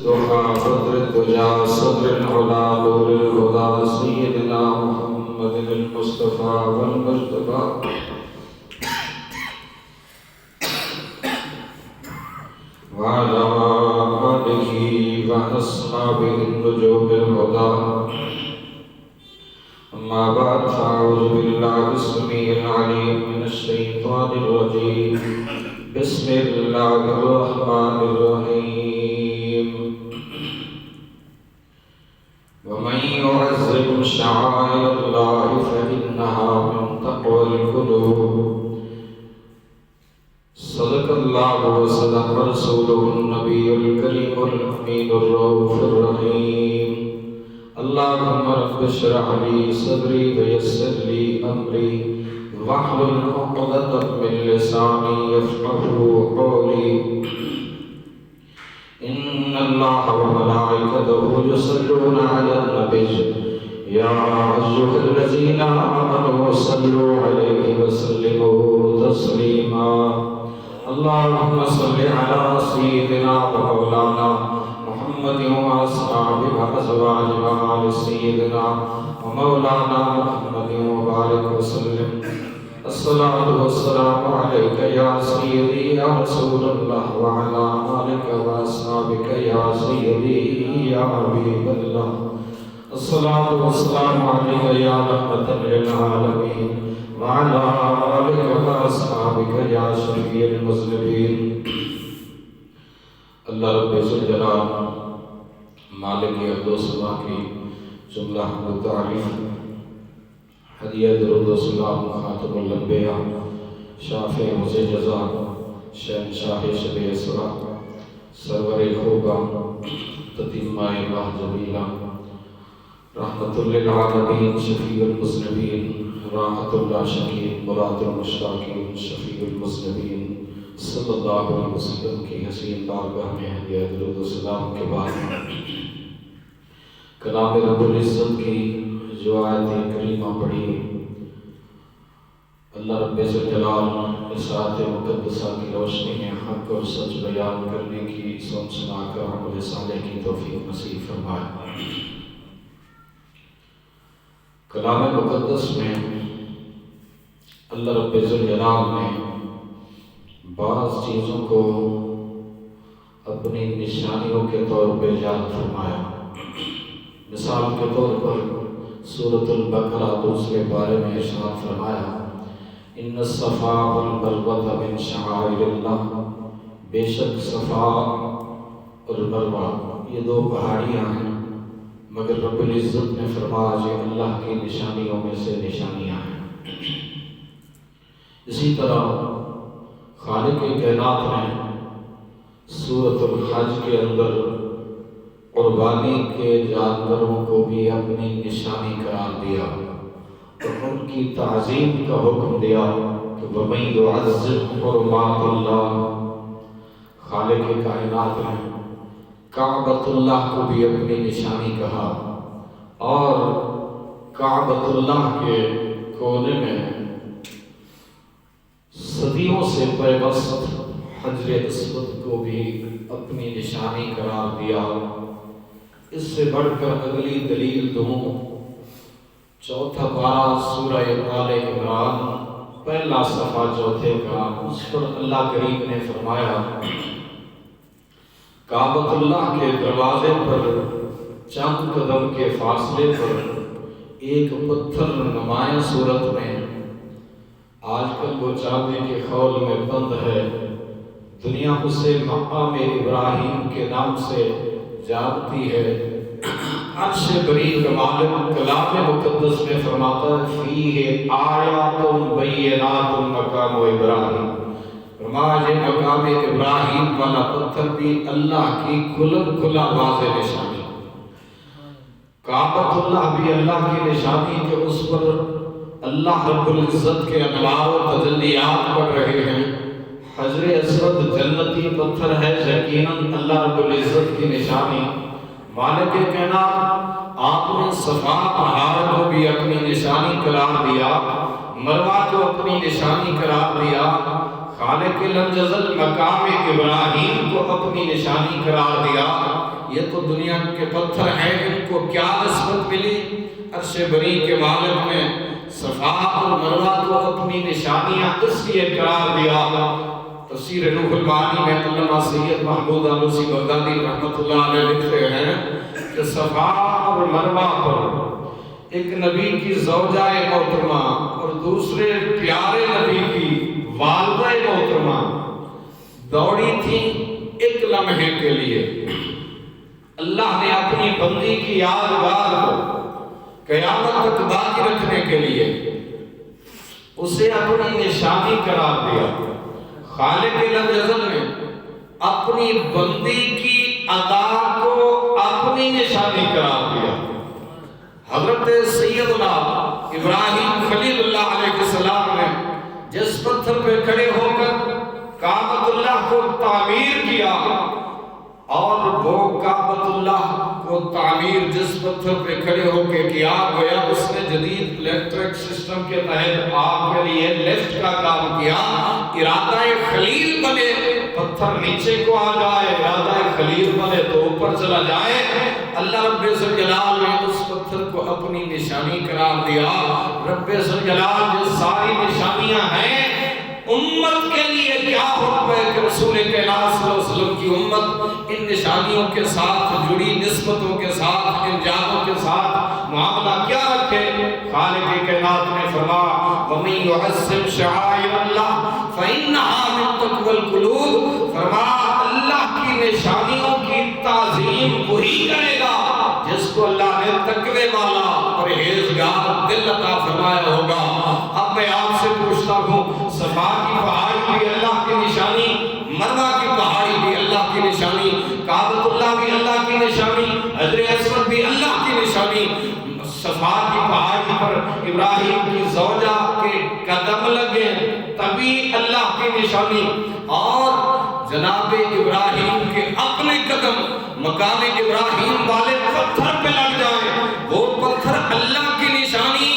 ضحى بدر الدجى صدر العلا نور الهدى سيدنا محمد المصطفى والمجتبى وعلى آله وأصحابه النجوم الهدى. أما بعد فأعوذ بالله السميع العليم من الشيطان الرجيم. بسم الله الرحمن الرحيم. ومن يعظم شعائر الله فإنها من تقوى القلوب. صدق الله وصدق رسوله النبي الكريم الأمين الرؤوف الرحيم. اللهم رب اشرح لي صدري ويسر لي أمري واحلل عقدة من لساني يفقهوا قولي. إن الله وملائكته يصلون على النبي يا أيها الذين آمنوا صلوا عليه وسلموا تسليما. اللهم صل على سيدنا ومولانا محمد وأصحابه وأزواجه وآل سيدنا ومولانا محمد وبارك وسلم. الصلاة والسلام عليك يا سيدي يا رسول الله وعلى آلك وأصحابك يا سيدي يا حبيب الله. الصلاة والسلام عليك يا رحمة للعالمين وعلى آلك وأصحابك يا شفيع المذنبين. اللہ رب ذوالجلال مالک ارض و سما کی جملہ حمد و تعریف ہدیہ درود و سلام خاتم الانبیاء شافع مزے جزا شہنشاہ شب اسرا سرور خوبہ تتیمہ اللہ جمیلہ رحمت للعالمین شفیع المذنبین راحت اللہ شکیل مراد المشتاقین شفیع المذنبین صلی اللہ علیہ وسلم کی حسین بارگاہ میں ہدیہ درود و سلام کے بعد کلام رب العزت کی جو آیت کریمہ پڑھی اللہ رب ذوالجلال اس آیت مقدسہ کی روشنی میں حق اور سچ بیان کرنے کی سن سنا کر عمل صالح کی توفیق نصیب فرمائے. کلام مقدس میں اللہ رب ذوالجلال نے بعض چیزوں کو اپنی نشانیوں کے طور پہ یاد فرمایا. مثال کے طور پر سورۃ البقرہ دوسرے بارے میں ارشاد فرمایا ان الصفا والمروہ من شعائر اللہ. بے شک صفا اور مروہ یہ دو پہاڑیاں ہیں مگر رب العزت نے فرمایا یہ اللہ کی نشانیوں میں سے نشانیاں ہیں. اسی طرح خالق کائنات نے سورۃ الحج کے اندر قربانی کے جانوروں کو بھی اپنی نشانی قرار دیا اور ان کی تعظیم کا حکم دیا کہ وَمَن يُعَظِّمْ حُرُمَاتَ اللَّهِ. خالق کائنات نے کعبۃ اللہ کو بھی اپنی نشانی کہا اور کعبۃ اللہ کے کونے میں صدیوں سے پیوست حجر اسود کو بھی اپنی نشانی قرار دیا. اس سے بڑھ کر اگلی دلیل دوں چوتھا پارہ سورہ آل عمران پہلا صفحہ چوتھے کا. اس پر اللہ کریم نے فرمایا کعبۃ اللہ کے دروازے پر چند قدم کے فاصلے پر ایک پتھر نمایاں صورت میں آج کل وہ چاندی کے خول میں بند ہے. دنیا اسے مقام ابراہیم کے نام سے جانتی ہے. عرش بری کمال کلام مقدس میں فرماتا ہے فیہ آیات بینات مقام ابراہیم. فرمایا یہ مقام ابراہیم والا پتھر بھی اللہ کی کھلم کھلا واضح نشانی. کعبۃ اللہ بھی اللہ کی نشانی کہ اس پر اللہ رب العزت کے انوار و تجلیات پڑ رہے ہیں. حجر اسود جنتی پتھر ہے یقیناً اللہ رب العزت کی نشانی. مالک کائنات آپ نے صفا پہاڑ کو بھی اپنی نشانی قرار دیا مروہ کو اپنی نشانی قرار دیا. خالق لم یزل مقام ابراہیم کو اپنی نشانی قرار دیا. یہ تو دنیا کے پتھر ہیں، ان کو کیا نسبت ملی؟ عرش بری کے مالک نے صفا اور مروہ کو اپنی نشانیاں اس لیے قرار دیا۔ تفسیر روح المعانی میں علامہ سید محمود آلوسی بغدادی رحمۃ اللہ علیہ لکھتے ہیں کہ صفا اور مروہ پر ایک نبی کی زوجہ محترمہ اور دوسرے پیارے نبی کی والدہ محترمہ دوڑی تھی ایک لمحے کے لیے۔ اللہ نے اپنی بندی کی یادگار کو قیامت تک باقی رکھنے کے لیے اسے اپنی نشانی قرار دیا۔ خالق لم یزل نے اپنی بندی کی ادا کو اپنی نشانی قرار دیا۔ حضرت سیدنا ابراہیم خلیل اللہ علیہ السلام نے جس پتھر پہ کھڑے ہو کر کعبۃ اللہ کو تعمیر کیا، اور وہ کعبۃ اللہ کو تعمیر جس پتھر پہ کھڑے ہو کے کیا، گویا اس نے جدید الیکٹرک سسٹم کے تحت آپ کے لیے لفٹ کا کام کیا۔ ارادہ خلیل بنے پتھر نیچے کو آ جائے، ارادہ خلیل بنے تو اوپر چلا جائے۔ اللہ رب ذوالجلال نے اس پتھر کو اپنی نشانی قرار دیا۔ رب ذوالجلال جو ساری نشانیاں ہیں، امت کے لیے کیا حکم ہے کہ رسول کائنات صلی اللہ علیہ وسلم کی امت ان نشانیوں کے ساتھ جڑی نسبتوں کے ساتھ، ان جادوں کے ساتھ معاملہ کیا رکھے؟ خالق کائنات نے فرمایا وَمَن يُعَظِّمْ شَعَائِرَ اللَّهِ فَإِنَّهَا مِن تَقْوَى الْقُلُوبِ، فرمایا اللہ کی نشانیوں کی تعظیم وہی کرے گا جس کو اللہ نے تقوی والا پرہیزگار دل عطا فرمایا ہوگا۔ اب میں آپ سے پوچھتا ہوں، صفا کی پہاڑی بھی اللہ کی نشانی، مروہ کی پہاڑی بھی اللہ کی نشانی، کعبۃ اللہ بھی اللہ کی نشانی، حجر اسود بھی اللہ کی نشانی، صفا کی پہاڑی پر ابراہیم کی زوجہ کے قدم لگے تبھی اللہ کی نشانی، اور جناب ابراہیم کے اپنے قدم مقام ابراہیم والے پتھر پہ لگ جائیں، وہ پتھر اللہ کی نشانی۔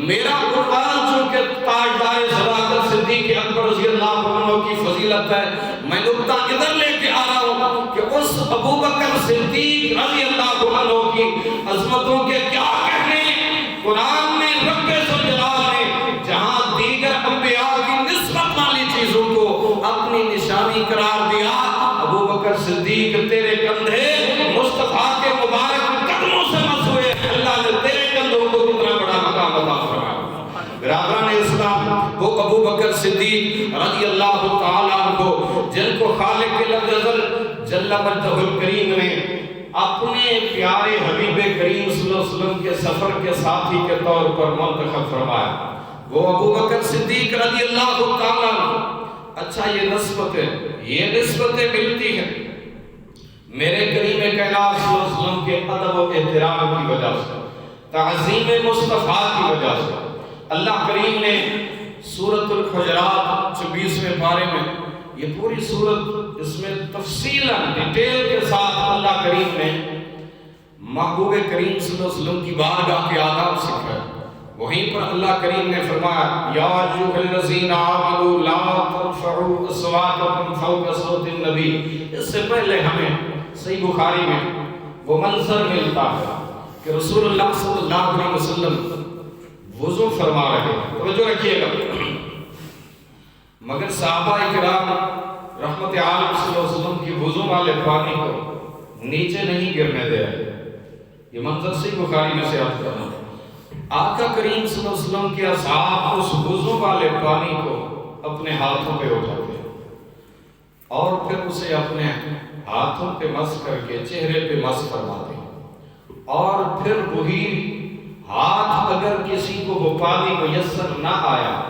میرا قربان چونکہ تاجدار صداقت صدیق اکبر رضی اللہ عنہ کی فضیلت ہے، میں نقطہ ادھر لے کے آ رہا ہوں کہ اس ابو بکر صدیق رضی اللہ عنہ کی عظمتوں کے کیا کہنے۔ قرآن میں رب ذوالجلال نے جہاں دیگر انبیاء کی نسبت والی چیزوں کو اپنی نشانی قرار دیا، ابو بکر صدیق تیرے کندھے مصطفیٰ کے مبارک قدموں سے مس ہوئے، اللہ نے تیرے کندھوں کو کتنا بڑا مقام عطا فرمایا۔ برادران اسلام، وہ ابو بکر صدیق رضی اللہ تعالیٰ عنہ جن کو خالق لم یزل جل مجدہ الکریم نے اپنے پیارے حبیب کریم صلی اللہ علیہ وسلم کے سفر کے ساتھی کے طور پر منتخب فرمایا، وہ ابو بکر صدیق رضی اللہ تعالیٰ عنہ۔ اچھا یہ نسبتیں ملتی ہیں میرے کریم کائنات صلی اللہ علیہ وسلم کے ادب و احترام کی وجہ سے، تعظیم مصطفیٰ کی وجہ سے۔ اللہ کریم نے سورۃ الحجرات 24ویں پارے میں، یہ پوری سورت اس میں تفصیلاً ڈیٹیل کے ساتھ اللہ کریم نے محبوب کریم صلی اللہ علیہ وسلم کی بارگاہ کے آداب سکھائے۔ وہیں پر اللہ کریم نے فرمایا یا ایھا الذین آمنوا لا ترفعوا اصواتکم فوق صوت النبی۔ اس سے پہلے ہمیں صحیح بخاری میں وہ منظر ملتا ہے کہ رسول اللہ صلی اللہ علیہ وسلم وضو فرما رہے ہیں، توجہ رکھیے گا، مگر صحابہ کرام رحمت عالم صلی اللہ علیہ وسلم کی وضو والے پانی کو نیچے نہیں گرنے دے رہے۔ یہ منظر صحیح بخاری میں سے آپ کرنا، آقا کریم صلی اللہ علیہ وسلم کے اصحاب اس وضو والے پانی کو اپنے ہاتھوں پہ اٹھاتے ہیں اور پھر اسے اپنے ہاتھوں پہ مس کر کے چہرے پہ مس فرماتے ہیں، اور پھر وہی ہاتھ اگر کسی کو وہ پانی میسر نہ آیا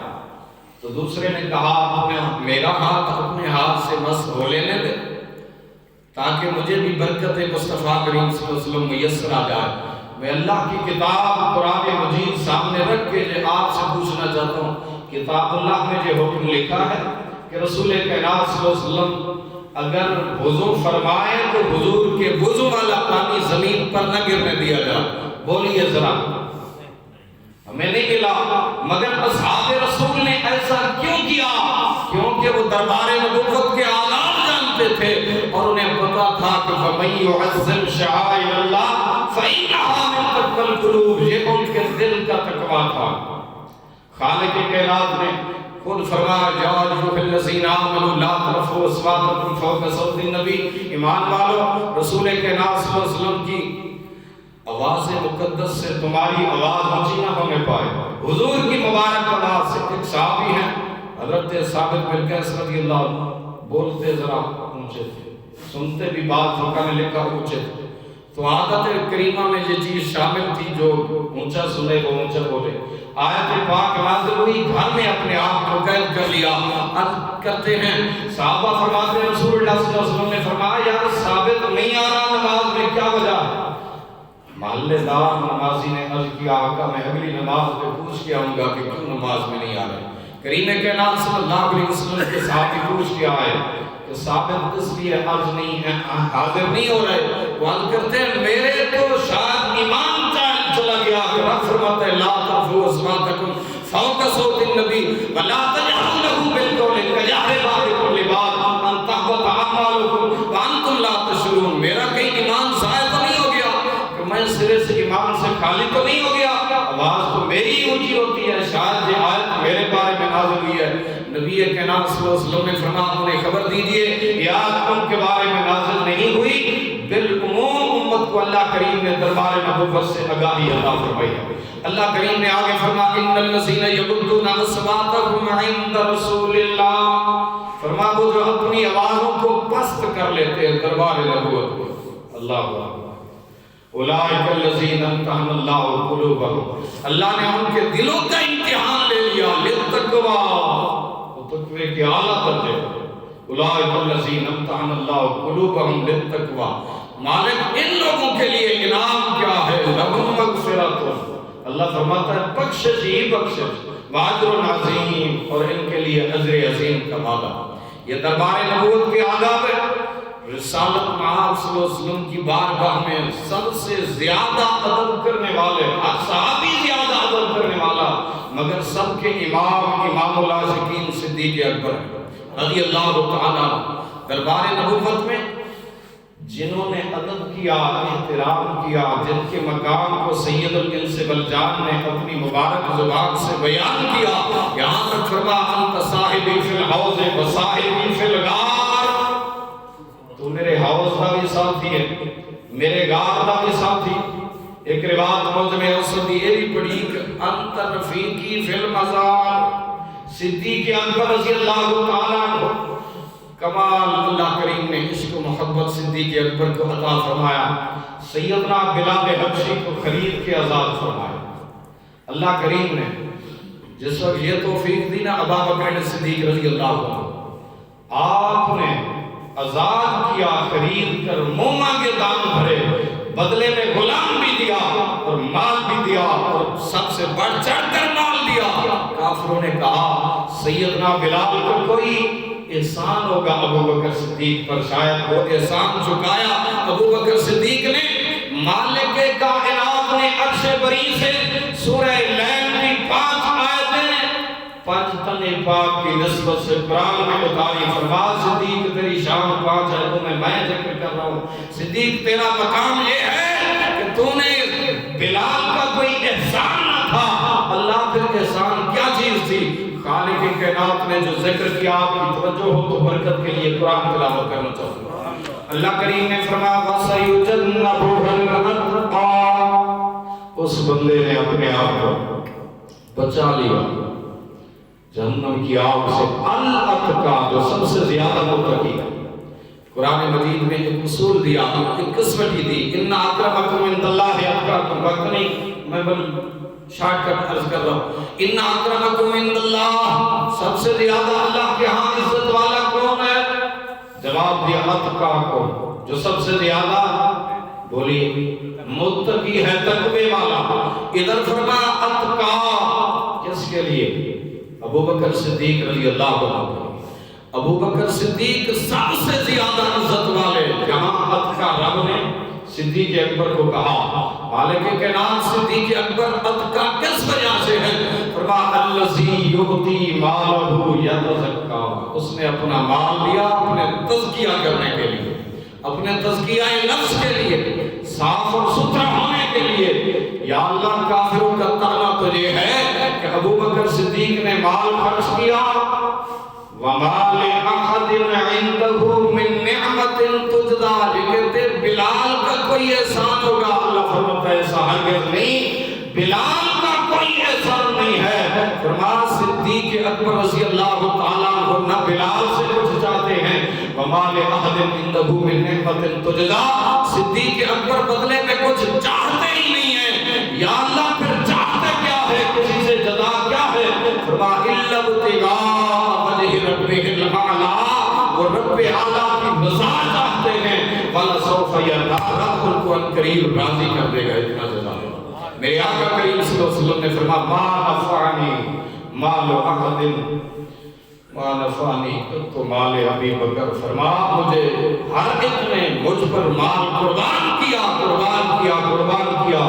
تو دوسرے نے کہا میرا ہاتھ اپنے ہاتھ سے مس ہو لینے دے تاکہ مجھے بھی برکت مصطفیٰ کریم صلی اللہ علیہ وسلم میسر آ جائے۔ میں اللہ کی کتاب قرآن مجید سامنے رکھ کے آپ سے پوچھنا چاہتا ہوں، کتاب اللہ میں جو حکم لکھا ہے کہ رسول کائنات صلی اللہ علیہ وسلم اگر وضو فرمائے تو حضور کے وضو والا پانی زمین پر نہ گرنے دیا جائے، بولیے ذرا، ہمیں نہیں ملا، مگر اصحاب رسول نے ایسا کیوں کیا؟ کیونکہ وہ دربار نبوت کے آداب جانتے جانتے تھے اور انہیں پتا تھا کہ فَمَن يُعَظِّمْ شَعَائِرَ اللَّهِ فَإِنَّهَا مِن تَقْوَى الْقُلُوبِ، یہ ان کے دل کا تقویٰ تھا۔ خالق کائنات نے خود فرمایا یا ایھا الذین آمنوا لا ترفعوا اصواتکم فوق صوت النبی، ایمان والو رسول کائنات صلی اللہ علیہ وسلم کی آواز مقدس سے تمہاری آواز اونچی نہ ہونے پائے۔ حضور کی مبارک آواز سے ایک صحابی ہیں حضرت ثابت بن قیس رضی اللہ عنہ، بولتے ذرا اونچے تھے، سنتے بھی بعض فقہ نے لکھا اونچے تھے، تو عادت کریمہ میں یہ چیز شامل تھی جو اونچا سنے وہ اونچا بولے۔ آیت پاک نازل ہوئی، گھر میں اپنے آپ کو قید کر لیا۔ عرض کرتے ہیں صحابہ فرماتے ہیں رسول اللہ صلی اللہ علیہ وسلم نے فرمایا یار ثابت نہیں آ رہا نماز میں، کیا وجہ ہے؟ محلے دار نمازی نے عرض کیا آقا میں اگلی نماز میں پوچھ کے آؤں گا کہ کیوں نماز میں نہیں آ رہے۔ کریم کائنات صلی اللہ علیہ وسلم کے صحابی پوچھ کے آئے کہ ثابت اس لیے عرض نہیں ہے حاضر نہیں ہو رہے، وہ عرض کرتے ہیں میرے تو شاید ایمان چلا گیا کہ رب فرماتا ہے لا ترفعوا اصواتکم فوق صوت النبی ولا تجهروا له بالقول كجهر بعضكم لبعض ان تحبط اعمالكم وانتم لا تشعرون۔ میرا کہیں ایمان ضائع تو نہیں ہو گیا کہ میں سرے سے ایمان سے خالی تو نہیں ہو گیا، آواز تو میری اونچی ہوتی ہے، شاید یہ آیت میرے بارے میں نازل ہوئی ہے۔ نبی کائنات صلی اللہ علیہ وسلم نے فرمایا انہیں خبر دیجئے یہ آیت ان کے بارے میں نازل نہیں ہوئی، بالعموم امت کو اللہ کریم نے دربار نبوت سے آگاہی عطا فرمائی ہے۔ اللہ کریم نے آگے فرمایا ان الذین یغضون اصواتهم عند رسول اللہ، فرمایا وہ جو اپنی آوازوں کو پست کر لیتے ہیں دربار نبوت کو، اللہ اکبر، اولئک الذین امتحن اللہ قلوبهم، اللہ نے ان کے دلوں کا امتحان لے لیا للتقوی، تقوی کے اعلیٰ درجے، اولئک الذین امتحن اللہ قلوبهم للتقوی، مالک ان لوگوں کے لیے انعام کیا ہے، لہم مغفرۃ، اللہ فرماتا ہے بخشش ہی بخشش، واجر عظیم، اور ان کے لیے اجر عظیم کا وعدہ۔ یہ دربار نبوت کے آداب ہے۔ رسالت معاذ صلی اللہ علیہ وسلم کی بارگاہ میں سب سے زیادہ ادب کرنے والے، ہر صحابی زیادہ ادب کرنے والا، مگر سب کے امام العاشقین صدیق اکبر رضی اللہ تعالیٰ دربار نبوت میں جنہوں نے ادب کیا، احترام کیا، جن کے مقام کو سید الانس والجان نے اپنی مبارک زبان سے بیان کیا، یہاں تک فرمایا انت صاحبی فی الحوض و صاحبی فی الغار، تو میرے حوض کا بھی ساتھی ہے، میرے غار کا بھی ساتھی۔ ایک روایت موجم اوسطی یہ بھی پڑھی کہ انت رفیقی فی المزار، صدیق اکبر رضی اللہ تعالیٰ عنہ، کمال اللہ کریم نے عشق و محبت صدیق اکبر کو عطا فرمایا، سیدنا بلال حبشی کو خرید کے آزاد فرمایا۔ اللہ کریم نے جس وقت یہ توفیق دی نا ابا بکر صدیق رضی اللہ عنہ، آپ نے آزاد کیا، خرید کر منہ مانگے دام بھرے، بدلے میں غلام بھی دیا اور مال بھی دیا اور سب سے بڑھ چڑھ کر مال دیا۔ کافروں نے کہا سیدنا بلال کو کوئی احسان ہوگا ابو بکر صدیق پر، شاید وہ احسان چکایا۔ ابو بکر صدیق نے مالک کائنات نے عرش بری سے سورہ لیل کی 5 آیتیں 5 تنے پاک کی نسبت سے قرآن میں اتاری، فرمایا صدیق تیری شان 5 آیتوں میں ذکر کر رہا ہوں، صدیق تیرا مقام یہ ہے کہ تو نے بلال کا کوئی احسان نہ تھا، اللہ پھر احسان کیا چیز تھی؟ خالق کائنات نے جو ذکر کیا، آپ کی توجہ ہو تو برکت کے لیے قرآن تلاوت کرنا چاہوں گا۔ اللہ کریم نے فرمایا وَسَيُجَنَّبُهَا الْأَتْقَى، اس بندے نے اپنے آپ کو بچا لیا جہنم کی آگ سے، الاتقا جو سب سے زیادہ متقی ہے۔ قرآن مجید میں ایک اصول دیا، ایک قسمتی دی، ان اکرمکم عند اللہ اتقاکم، وقت نہیں میں بل شارٹ کٹ عرض کر رہا ہوں، ان اکرمکم عند اللہ، سب سے زیادہ اللہ کے ہاں عزت والا کون ہے؟ جواب دیا اتقاکم، جو سب سے زیادہ بولیے متقی ہے، تقوی والا۔ ادھر فرمایا اتقا کس کے لیے؟ ابو بکر صدیق رضی اللہ عنہ۔ ابو بکر صدیق سب سے زیادہ عزت والے، جہاں اتقا رب نے صدیق اکبر کو کہا، مالک کائنات صدیق اکبر اتقا کس وجہ سے ہے؟ فرمایا الذی یؤتی مالہ یتزکا، اس نے اپنا مال دیا اپنے تزکیہ کرنے کے لیے، اپنے تزکیہ نفس کے لیے، صاف اور ستھرا ہونے کے لیے۔ یا اللہ کافروں کا طعنہ تو یہ ہے کہ ابو بکر صدیق نے مال خرچ کیا، وَمَا لِأَحَدٍ عِنْدَهُ مِن نِعْمَةٍ تُجْزَىٰ، کہتے بلال کا کوئی احسان ہوگا، اللہ فرماتا ہے ایسا ہرگز نہیں، بلال کا کوئی احسان نہیں ہے۔ فرمایا صدیق اکبر رضی اللہ تعالیٰ عنہ نہ بلال سے کچھ چاہتے ہیں، وَمَا لِأَحَدٍ عِنْدَهُ مِن نِعْمَةٍ تُجْزَىٰ، صدیق اکبر بدلے میں کچھ چاہتے ہی نہیں ہیں۔ یا اللہ پھر چاہتے کیا ہے، کسی سے جزا کیا ہے؟ فرمایا إِلَّا ابْتِغَاءَ وَجْهِ رَبِّهِ الْأَعْلَىٰ، وہ رب اعلیٰ کی رضا چاہتے ہیں، وَلَسَوْفَ يَرْضَىٰ، رب ان کو عنقریب راضی کر دے گا، اتنا جزا ہے۔ میرے آقا کریم صلی اللہ علیہ وسلم نے فرمایا مَا نَفَعَنِي مَالُ أَحَدٍ مَا نَفَعَنِي تو مال ابی بکر، فرمایا مجھے ہر ایک نے مجھ پر مال قربان کیا، قربان کیا، قربان کیا،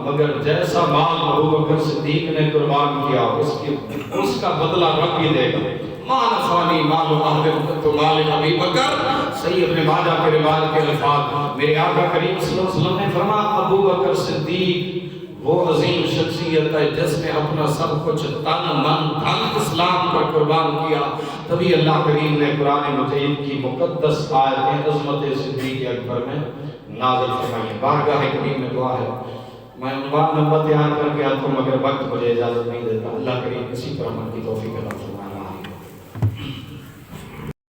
مگر جیسا مال ابو بکر صدیق نے قربان کیا اس کا بدلہ رب ہی دے گا۔ مَا نَفَعَنِي مَالُ أَحَدٍ تو مال ابی بکر، صحیح ابن ماجہ کے روایت کے الفاظ، میرے آقا کریم صلی اللہ علیہ وسلم نے فرمایا ابو بکر صدیق وہ عظیم شخصیت ہے جس نے اپنا سب کچھ تن من دھن اسلام پر قربان کیا۔ تبھی اللہ کریم نے قرآن مجید کی مقدس آیتیں عظمت صدیق اکبر میں نازل فرمائی۔ بارگاہ کریم میں دعا ہے، میں عنوان نمبر تیار کر کے آتا ہوں مگر وقت مجھے اجازت نہیں دیتا، اللہ کریم اسی پر عمل کی توفیق عطا فرمائے۔